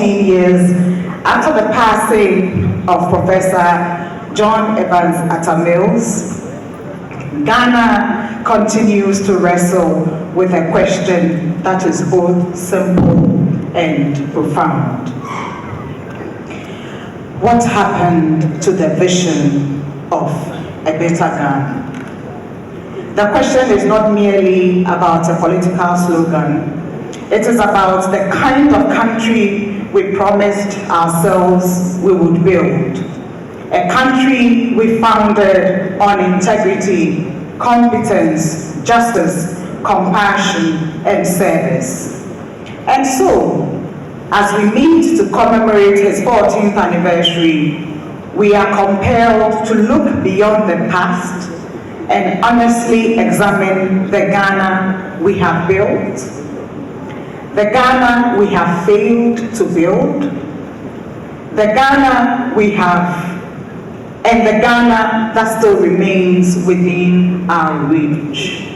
14 years after the passing of Professor John Evans Atta-Mills, Ghana continues to wrestle with a question that is both simple and profound. What happened to the vision of a better Ghana? The question is not merely about a political slogan. It is about the kind of country we promised ourselves we would build. A country we founded on integrity, competence, justice, compassion, and service. And so, as we meet to commemorate his 14th anniversary, we are compelled to look beyond the past and honestly examine the Ghana we have built, the Ghana we have failed to build, the Ghana we have, and the Ghana that still remains within our reach.